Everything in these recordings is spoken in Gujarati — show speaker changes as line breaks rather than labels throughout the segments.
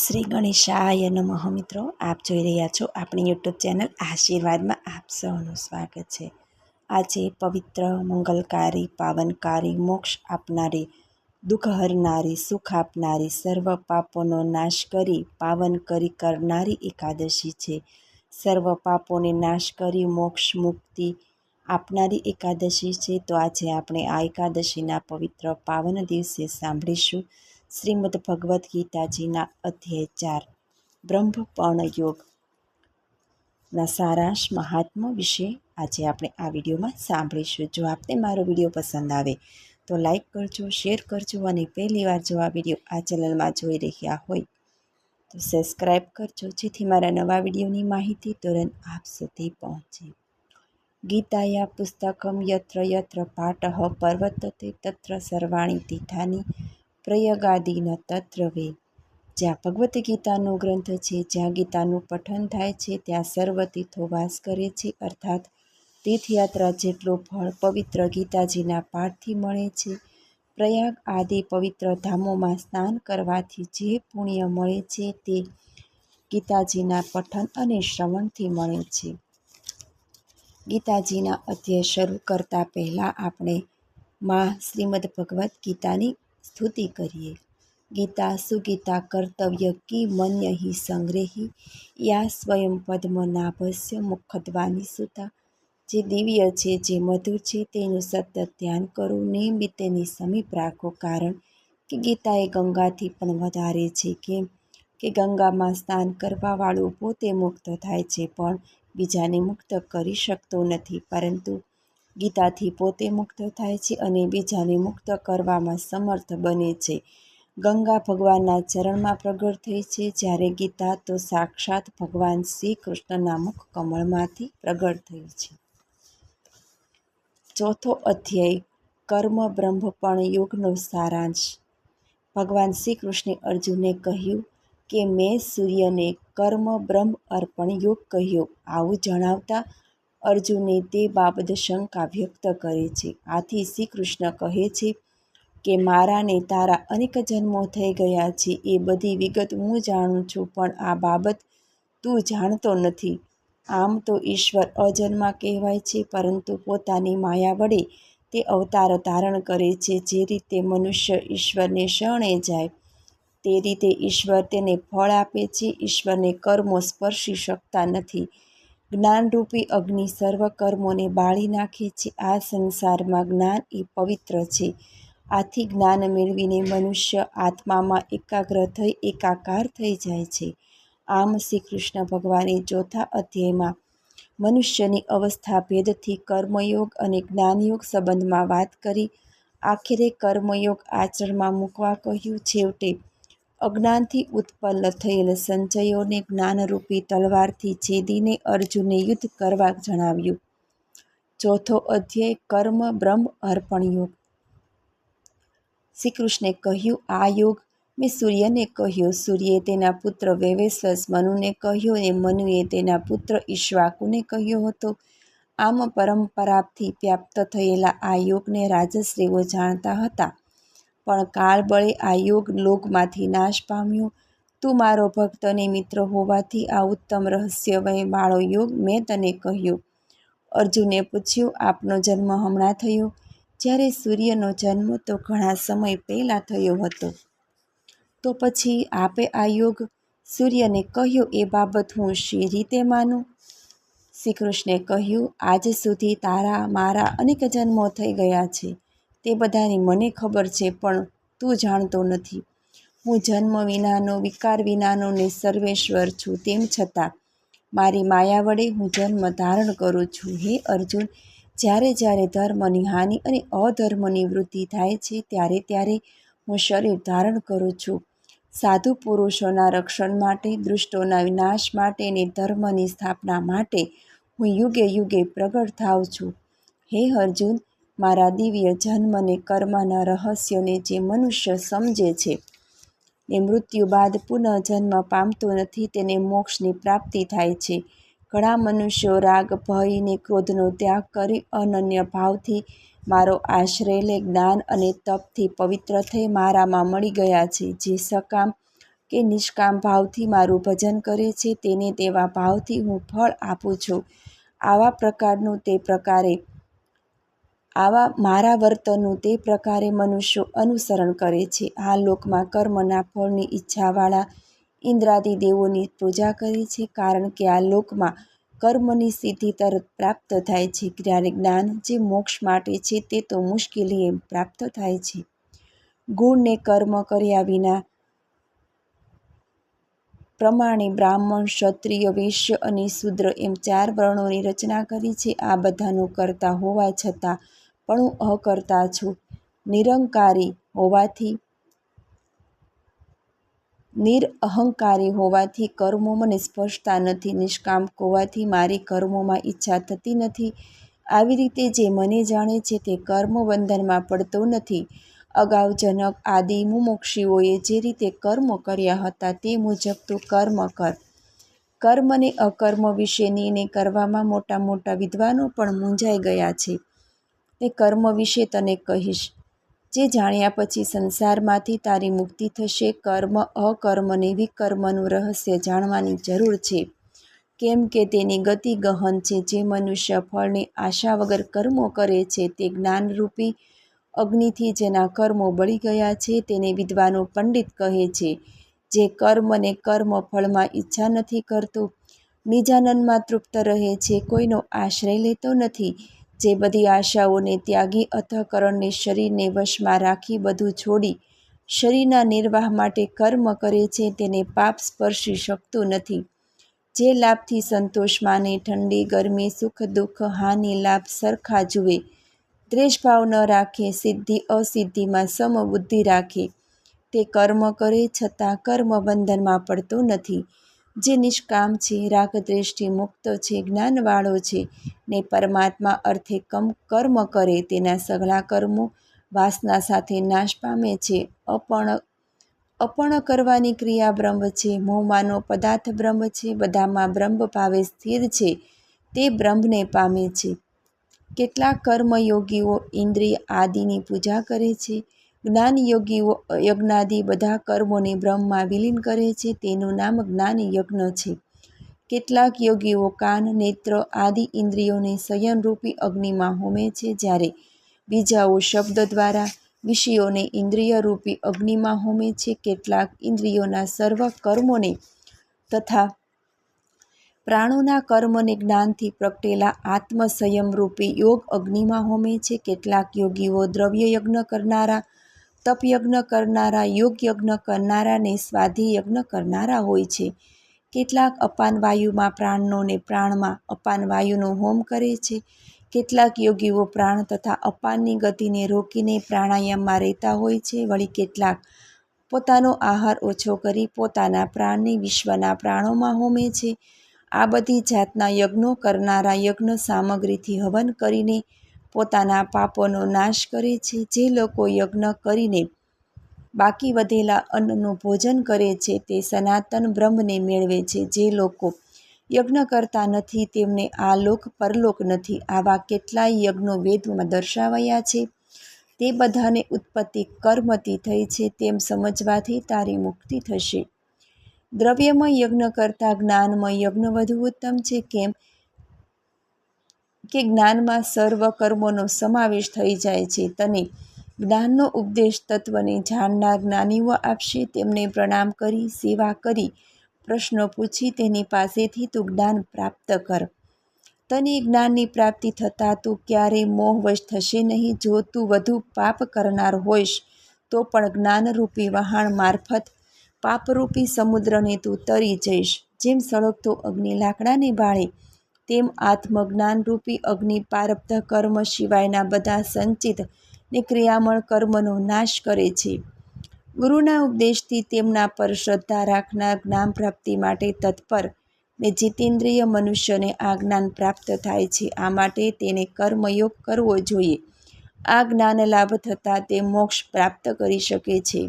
શ્રી ગણેશાય નમઃ. મિત્રો, આપ જોઈ રહ્યા છો આપણી યુટ્યુબ ચેનલ આશીર્વાદમાં. આપ સૌનું સ્વાગત છે. આજે પવિત્ર, મંગલકારી, પાવનકારી, મોક્ષ આપનારી, દુઃખ હરનારી, સુખ આપનારી, સર્વ પાપોનો નાશ કરી પાવન કરી કરનારી એકાદશી છે. સર્વ પાપોને નાશ કરી મોક્ષ મુક્તિ આપનારી એકાદશી છે. તો આજે આપણે આ એકાદશીના પવિત્ર પાવન દિવસે સાંભળીશું શ્રીમદ ભગવદ્ ગીતાજીના અધ્યાય 4 બ્રહ્મપર્ણ યોગના સારાંશ મહાત્મ્ય વિશે આજે આપણે આ વિડીયોમાં સાંભળીશું. જો આપને મારો વિડીયો પસંદ આવે તો લાઈક કરજો, શેર કરજો અને પહેલીવાર જો આ વિડીયો આ ચેનલમાં જોઈ રહ્યા હોય તો સબસ્ક્રાઈબ કરજો, જેથી મારા નવા વિડીયોની માહિતી તુરંત આપ સુધી પહોંચે. ગીતાયા પુસ્તકમ યત્ર યત્ર પાઠઃ પર્વતતે તત્ર સર્વાણી તીર્થાની પ્રયગાદિન તત્ર વે. જ્યાં ભગવદ્ ગીતાનો ગ્રંથ છે, જ્યાં ગીતાનું પઠન થાય છે, ત્યાં સર્વ તીર્થો વાસ કરે છે. અર્થાત તીર્થયાત્રા જેટલું ફળ પવિત્ર ગીતાજીના પાઠથી મળે છે. પ્રયાગ આદિ પવિત્ર ધામોમાં સ્નાન કરવાથી જે પુણ્ય મળે છે તે ગીતાજીના પઠન અને શ્રવણથી મળે છે. ગીતાજીના અધ્યાય શરૂ કરતા પહેલાં આપણે શ્રીમદ ભગવદ્ ગીતાની સ્તુતિ કરીએ. ગીતા સુગીતા કર્તવ્ય કી મન્ય હિ સંગ્રહી યા સ્વયં પદ્મનાભસ્ય મુખદ્વાની સુતા. જે દિવ્ય છે, જે મધુર છે, તેનું સતત ધ્યાન કરો, નિયમિત તેની સમીપ રાખો. કારણ કે ગીતા એ ગંગાથી પણ વધારે છે. કેમ કે ગંગામાં સ્નાન કરવાવાળું પોતે મુક્ત થાય છે, પણ બીજાને મુક્ત કરી શકતો નથી, પરંતુ ગીતાથી પોતે મુક્ત થાય છે અને બીજાને મુક્ત કરવામાં સમર્થ બને છે. ગંગા ભગવાનના ચરણમાં પ્રગટ થઈ છે, જ્યારે ગીતા તો સાક્ષાત ભગવાન શ્રી કૃષ્ણના મુખ કમળમાંથી પ્રગટ થઈ છે. ચોથો અધ્યાય કર્મ બ્રહ્મપર્ણ યોગનો સારાંશ. ભગવાન શ્રી કૃષ્ણે અર્જુનને કહ્યું કે મેં સૂર્યને કર્મ બ્રહ્મ અર્પણ યોગ કહ્યો. આવું જણાવતા અર્જુને તે બાબત શંકા વ્યક્ત કરે છે. આથી શ્રી કૃષ્ણ કહે છે કે મારા ને તારા અનેક જન્મો થઈ ગયા છે. એ બધી વિગત હું જાણું છું, પણ આ બાબત તું જાણતો નથી. આમ તો ઈશ્વર અજન્મા કહેવાય છે, પરંતુ પોતાની માયા વડે તે અવતાર ધારણ કરે છે. જે રીતે મનુષ્ય ઈશ્વરને શરણે જાય તે રીતે ઈશ્વર તેને ફળ આપે છે. ઈશ્વરને કર્મો સ્પર્શી શકતા નથી. જ્ઞાનરૂપી અગ્નિ સર્વ કર્મોને બાળી નાખે છે. આ સંસારમાં જ્ઞાન એ પવિત્ર છે. આથી જ્ઞાન મેળવીને મનુષ્ય આત્મામાં એકાગ્ર થઈ એકાકાર થઈ જાય છે. આમ શ્રી કૃષ્ણ ભગવાને ચોથા અધ્યાયમાં મનુષ્યની અવસ્થા ભેદથી કર્મયોગ અને જ્ઞાનયોગ સંબંધમાં વાત કરી. આખરે કર્મયોગ આચરણમાં મૂકવા કહ્યું. છેવટે અજ્ઞાનથી ઉત્પન્ન થયેલ સંચયોને જ્ઞાનરૂપી તલવારથી છેદીને અર્જુનને યુદ્ધ કરવા જણાવ્યું. ચોથો અધ્યાય કર્મ બ્રહ્મ અર્પણ યોગ. શ્રી કૃષ્ણે કહ્યું, આ યોગ મેં સૂર્યને કહ્યો, સૂર્યે તેના પુત્ર વૈવસ્વત મનુને કહ્યો અને મનુએ તેના પુત્ર ઈક્ષ્વાકુને કહ્યો હતો. આમ પરંપરાથી પ્રાપ્ત થયેલા આ યોગને રાજશ્રીઓ જાણતા હતા, પણ કાળબળે આ યોગ લોકમાંથી નાશ પામ્યો. તું મારો ભક્ત અને મિત્ર હોવાથી આ ઉત્તમ રહસ્યમય વાળો યોગ મેં તને કહ્યો. અર્જુને પૂછ્યું, આપનો જન્મ હમણાં થયો? જ્યારે સૂર્યનો જન્મ તો ઘણા સમય પહેલાં થયો હતો. તો પછી આપે આ યોગ સૂર્યને કહ્યો એ બાબત હું શી રીતે માનું? શ્રી કૃષ્ણે કહ્યું, આજ સુધી તારા મારા અનેક જન્મો થઈ ગયા છે. તે બધાની મને ખબર છે, પણ તું જાણતો નથી. હું જન્મ વિનાનો, વિકાર વિનાનો ને સર્વેશ્વર છું. તેમ છતાં મારી માયા વડે હું જન્મ ધારણ કરું છું. હે અર્જુન, જ્યારે જ્યારે ધર્મની હાનિ અને અધર્મની વૃદ્ધિ થાય છે, ત્યારે ત્યારે હું શરીર ધારણ કરું છું. સાધુ પુરુષોના રક્ષણ માટે, દુષ્ટોના વિનાશ માટે અને ધર્મની સ્થાપના માટે હું યુગે યુગે પ્રગટ થાઉં છું. હે અર્જુન, મારા દિવ્ય જન્મને કર્મના રહસ્યોને જે મનુષ્ય સમજે છે ને મૃત્યુ બાદ પુનઃ જન્મ પામતો નથી, તેને મોક્ષની પ્રાપ્તિ થાય છે. ઘણા મનુષ્યો રાગ, ભય ને ક્રોધનો ત્યાગ કરી અનન્ય ભાવથી મારો આશ્રય લે જ્ઞાન અને તપથી પવિત્ર થઈ મારામાં મળી ગયા છે. જે સકામ કે નિષ્કામ ભાવથી મારું ભજન કરે છે તેને તેવા ભાવથી હું ફળ આપું છું. આવા પ્રકારનું તે પ્રકારે આવા મારા વર્તનનું તે પ્રકારે મનુષ્યો અનુસરણ કરે છે. આ લોકમાં કર્મના ફળની ઈચ્છાવાળા ઇન્દ્રાદિ દેવોની પૂજા કરે છે, કારણ કે આ લોકમાં કર્મની સિદ્ધિ તરત પ્રાપ્ત થાય છે, જ્યારે જ્ઞાન જે મોક્ષ માટે છે તે તો મુશ્કેલીએ પ્રાપ્ત થાય છે. ગુણને કર્મ કર્યા વિના પ્રમાણે બ્રાહ્મણ, ક્ષત્રિય, વૈશ્ય અને શૂદ્ર એમ 4 વર્ણોની રચના કરી છે. આ બધાનું કરતા હોવા છતાં પણ હું અકર્તા છું. નિરઅહંકારી હોવાથી કર્મો મને સ્પર્શતા નથી. નિષ્કામ હોવાથી મારી કર્મોમાં ઈચ્છા થતી નથી. આવી રીતે જે મને જાણે છે તે કર્મ બંધનમાં પડતો નથી. અગાઉ જનક આદિ મુમુક્ષુઓએ જે રીતે કર્મ કર્યા હતા તે મુજબ તું કર્મ કર. કર્મ ને અકર્મ વિશે નિર્ણય કરવામાં મોટા મોટા વિદ્વાનો પણ મૂંઝાઈ ગયા છે. તે કર્મ વિશે તને કહીશ. જે જાણ્યા પછી સંસારમાંથી તારી મુક્તિ થશે. કર્મ, અકર્મ ને વિકર્મનું રહસ્ય જાણવાની જરૂર છે, કેમ કે તેની ગતિ ગહન છે. જે મનુષ્ય ફળની આશા વગર કર્મો કરે છે તે જ્ઞાનરૂપી અગ્નિથી જેના કર્મો બળી ગયા છે તેને વિદ્વાનો પંડિત કહે છે. જે કર્મ ને કર્મ ફળમાં ઈચ્છા નથી કરતો, નિજાનંદમાં તૃપ્ત રહે છે, કોઈનો આશ્રય લેતો નથી, જે બધી આશાઓને ત્યાગી અંતઃકરણને શરીરને વશમાં રાખી બધું છોડી શરીરના નિર્વાહ માટે કર્મ કરે છે તેને પાપ સ્પર્શી શકતું નથી. જે લાભથી સંતોષ માને, ઠંડી, ગરમી, સુખ, દુઃખ, હાનિ, લાભ સરખા જુએ, દ્વેષભાવ ન રાખે, સિદ્ધિ અસિદ્ધિમાં સમબુદ્ધિ રાખે, તે કર્મ કરે છતાં કર્મ બંધનમાં પડતો નથી. જે નિષ્કામ છે, રાગદ્વેષથી મુક્ત છે, જ્ઞાનવાળો છે ને પરમાત્મા અર્થે કર્મ કરે, તેના સઘળા કર્મો વાસના સાથે નાશ પામે છે. અપણ કરવાની ક્રિયા બ્રહ્મ છે. મોહમાનો પદાર્થ બ્રહ્મ છે. બધામાં બ્રહ્મ ભાવે સ્થિર છે તે બ્રહ્મને પામે છે. કેટલાક કર્મયોગીઓ ઇન્દ્રિય આદિની પૂજા કરે છે. જ્ઞાનયોગીઓ યજ્ઞાદિ બધા કર્મોને બ્રહ્મમાં વિલીન કરે છે. તેનું નામ જ્ઞાન યજ્ઞ છે. કેટલાક યોગીઓ કાન, નેત્ર આદિ ઇન્દ્રિયોને સંયમરૂપી અગ્નિમાં હોમે છે, જ્યારે બીજાઓ શબ્દ દ્વારા વિષયોને ઇન્દ્રિયરૂપી અગ્નિમાં હોમે છે. કેટલાક ઇન્દ્રિયોના સર્વ કર્મોને તથા પ્રાણોના કર્મને જ્ઞાનથી પ્રગટેલા આત્મસંયમરૂપી યોગ અગ્નિમાં હોમે છે. કેટલાક યોગીઓ દ્રવ્ય યજ્ઞ કરનારા, તપયજ્ઞ કરનારા, યોગયજ્ઞ કરનારા ને સ્વાધ્યાય યજ્ઞ કરનારા હોય છે. કેટલાક અપાન વાયુમાં પ્રાણનો ને પ્રાણમાં અપાન વાયુનો હોમ કરે છે. કેટલાક યોગીઓ પ્રાણ તથા અપાનની ગતિને રોકીને પ્રાણાયામમાં રહેતા હોય છે. વળી કેટલાક પોતાનો આહાર ઓછો કરી પોતાના પ્રાણને વિશ્વના પ્રાણોમાં હોમે છે. આ બધી જાતના યજ્ઞો કરનારા યજ્ઞ સામગ્રીથી હવન કરીને પોતાના પાપોનો નાશ કરે છે. જે લોકો યજ્ઞ કરીને બાકી વધેલા અન્નનું ભોજન કરે છે તે સનાતન બ્રહ્મને મેળવે છે. જે લોકો યજ્ઞ કરતા નથી તેમને આ લોક પરલોક નથી. આવા કેટલાય યજ્ઞો વેદમાં દર્શાવાયા છે. તે બધાને ઉત્પત્તિ કર્મથી થઈ છે તેમ સમજવાથી તારી મુક્તિ થશે. દ્રવ્યમય યજ્ઞ કરતાં જ્ઞાનમય યજ્ઞ વધુ ઉત્તમ છે, કેમ કે જ્ઞાનમાં સર્વ કર્મોનો સમાવેશ થઈ જાય છે. તને જ્ઞાનનો ઉપદેશ તત્વને જાણનાર જ્ઞાનીઓ આપશે. તેમને પ્રણામ કરી, સેવા કરી, પ્રશ્નો પૂછી તેની પાસેથી તું જ્ઞાન પ્રાપ્ત કર. તને જ્ઞાનની પ્રાપ્તિ થતાં તું ક્યારેય મોહવશ થશે નહીં. જો તું વધુ પાપ કરનાર હોઈશ તો પણ જ્ઞાનરૂપી વહાણ મારફત પાપરૂપી સમુદ્રને તું તરી જઈશ. જેમ સળગતો અગ્નિ લાકડાને બાળે, તેમ આત્મજ્ઞાનરૂપી અગ્નિ પ્રારબ્ધ કર્મ સિવાયના બધા સંચિત ને ક્રિયામણ કર્મનો નાશ કરે છે. ગુરુના ઉપદેશથી તેમના પર શ્રદ્ધા રાખનાર જ્ઞાન પ્રાપ્તિ માટે તત્પર ને જીતેન્દ્રિય મનુષ્યને આ જ્ઞાન પ્રાપ્ત થાય છે. આ માટે તેને કર્મયોગ કરવો જોઈએ. આ જ્ઞાન લાભ થતાં તે મોક્ષ પ્રાપ્ત કરી શકે છે.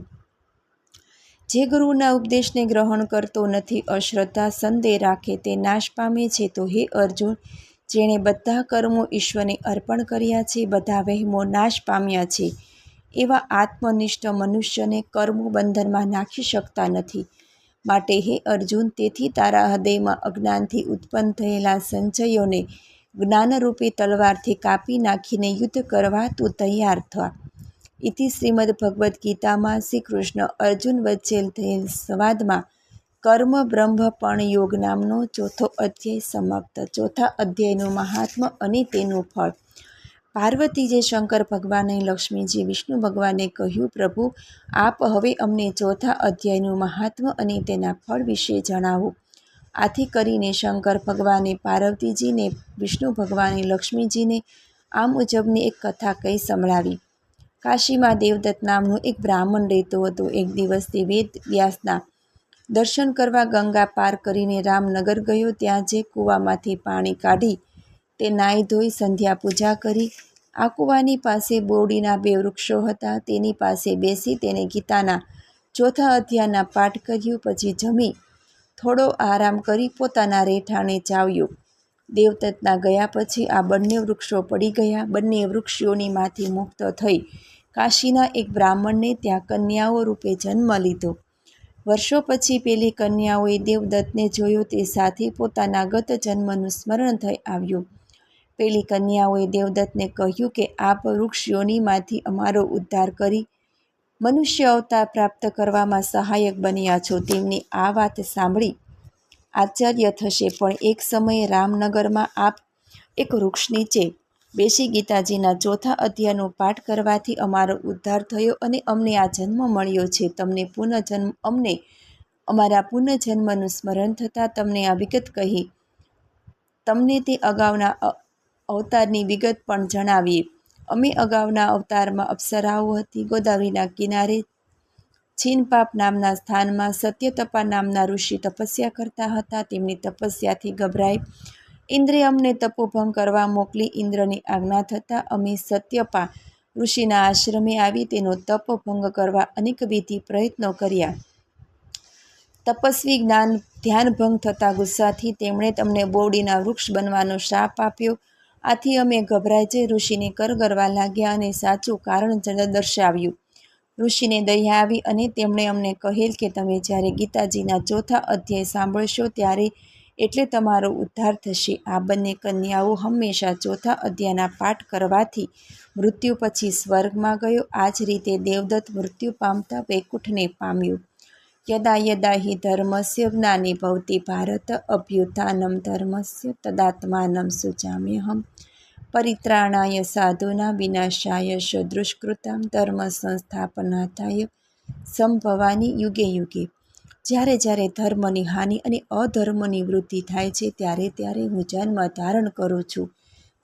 જે ગુરુના ઉપદેશને ગ્રહણ કરતો નથી, અશ્રદ્ધા સંદેહ રાખે, તે નાશ પામે છે. તો હે અર્જુન, જેણે બધા કર્મો ઈશ્વરને અર્પણ કર્યા છે, બધા વહેમો નાશ પામ્યા છે, એવા આત્મનિષ્ઠ મનુષ્યને કર્મો બંધનમાં નાખી શકતા નથી. માટે હે અર્જુન, તેથી તારા હૃદયમાં અજ્ઞાનથી ઉત્પન્ન થયેલા સંચયોને જ્ઞાનરૂપી તલવારથી કાપી નાખીને યુદ્ધ કરવા તું તૈયાર થા. ઇતિ શ્રીમદ્ ભગવદ્ ગીતામાં શ્રી કૃષ્ણ અર્જુન વચ્ચે થયેલ સંવાદમાં કર્મ બ્રહ્મ પણ યોગ નામનો ચોથો અધ્યાય સમાપ્ત. ચોથા અધ્યાયનું મહાત્મ્ય અને તેનું ફળ. પાર્વતીજીએ શંકર ભગવાન અને લક્ષ્મીજી વિષ્ણુ ભગવાનને કહ્યું, પ્રભુ, આપ હવે અમને ચોથા અધ્યાયનું મહાત્મ્ય અને તેના ફળ વિશે જણાવો. આથી કરીને શંકર ભગવાને પાર્વતીજીને, વિષ્ણુ ભગવાને લક્ષ્મીજીને આ મુજબની એક કથા કહી સંભળાવી. કાશીમાં દેવદત્ત નામનો એક બ્રાહ્મણ રહેતો હતો. એક દિવસ તે વેદ વ્યાસના દર્શન કરવા ગંગા પાર કરીને રામનગર ગયો. ત્યાં જે કૂવામાંથી પાણી કાઢી તે નાહી ધોઈ સંધ્યા પૂજા કરી. આ કૂવાની પાસે બોરડીના 2 વૃક્ષો હતા. તેની પાસે બેસી તેને ગીતાના ચોથા અધ્યાયના પાઠ કર્યું. પછી જમી થોડો આરામ કરી પોતાના રહેઠાણે ચાવ્યો. દેવદત્તના ગયા પછી આ બંને વૃક્ષો પડી ગયા. બંને વૃક્ષ યોનિમાંથી મુક્ત થઈ કાશીના એક બ્રાહ્મણને ત્યાં કન્યાઓ રૂપે જન્મ લીધો. વર્ષો પછી પેલી કન્યાઓએ દેવદત્તને જોયો. તે સાથે પોતાના ગત જન્મનું સ્મરણ થઈ આવ્યું. પેલી કન્યાઓએ દેવદત્તને કહ્યું કે આપ વૃક્ષ યોનિમાંથી અમારો ઉદ્ધાર કરી મનુષ્ય અવતાર પ્રાપ્ત કરવામાં સહાયક બન્યા છો. તેમની આ વાત સાંભળી આશ્ચર્ય થશે, પણ એક સમયે રામનગરમાં આપ એક વૃક્ષ નીચે બેસી ગીતાજીના ચોથા અધ્યાયનો પાઠ કરવાથી અમારો ઉદ્ધાર થયો અને અમને આ જન્મ મળ્યો છે. અમને અમારા પુનઃજન્મનું સ્મરણ થતાં તમને આ વિગત કહી. તમને તે અગાઉના અવતારની વિગત પણ જણાવીએ. અમે અગાઉના અવતારમાં અપ્સરાઓ હતી. ગોદાવરીના કિનારે છીનપાપ નામના સ્થાનમાં સત્યતપા નામના ઋષિ તપસ્યા કરતા હતા. તેમની તપસ્યાથી ગભરાઈ ઇન્દ્રે અમને તપોભંગ કરવા મોકલી. ઇન્દ્રની આજ્ઞા થતાં અમે સત્યપા ઋષિના આશ્રમે આવી તેનો તપભંગ કરવા અનેકવિધ પ્રયત્નો કર્યા. તપસ્વી ધ્યાનભંગ થતા ગુસ્સાથી તેમણે તમને બોરડીના વૃક્ષ બનવાનો શ્રાપ આપ્યો. આથી અમે ગભરાઈ જઈ ઋષિને કરગરવા લાગ્યા અને સાચું કારણ દર્શાવ્યું. ઋષિને દયા આવી અને તેમણે અમને કહેલ કે તમે જ્યારે ગીતાજીના ચોથા અધ્યાય સાંભળશો ત્યારે એટલે તમારો ઉદ્ધાર થશે. આ બંને કન્યાઓ હંમેશા ચોથા અધ્યાયના પાઠ કરવાથી મૃત્યુ પછી સ્વર્ગમાં ગયો. આ જ રીતે દેવદત્ત મૃત્યુ પામતા વૈકુંઠને પામ્યો. યદા યદા હિ ધર્મસ્ય જ્ઞાને ભવતિ ભારત અભ્યુત્થાનમ ધર્મસ્ય તદાત્માનં સૃજામ્યહમ પરિત્રાણાય સાધૂનાં વિનાશાય ચ દુષ્કૃતાં ધર્મ સંસ્થાપનાર્થાય સંભવામિ યુગે યુગે. જ્યારે જ્યારે ધર્મની હાનિ અને અધર્મની વૃદ્ધિ થાય છે ત્યારે હું જન્મ ધારણ કરું છું.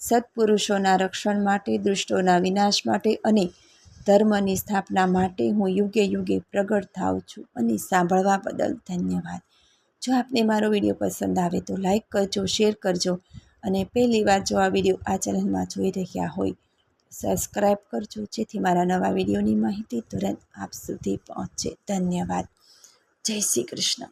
સત્પુરુષોના રક્ષણ માટે, દુષ્ટોના વિનાશ માટે અને ધર્મની સ્થાપના માટે હું યુગે યુગે પ્રગટ થાઉં છું. અને સાંભળવા બદલ ધન્યવાદ. જો આપને મારો વિડીયો પસંદ આવે તો લાઈક કરજો, શેર કરજો અને પહેલી વાર જો આ વિડીયો આ ચેનલમાં જોઈ રહ્યા હોય સબસ્ક્રાઈબ કરજો, જેથી મારા નવા વિડીયોની માહિતી તુરંત આપ સુધી પહોંચે. ધન્યવાદ. જય શ્રી કૃષ્ણ.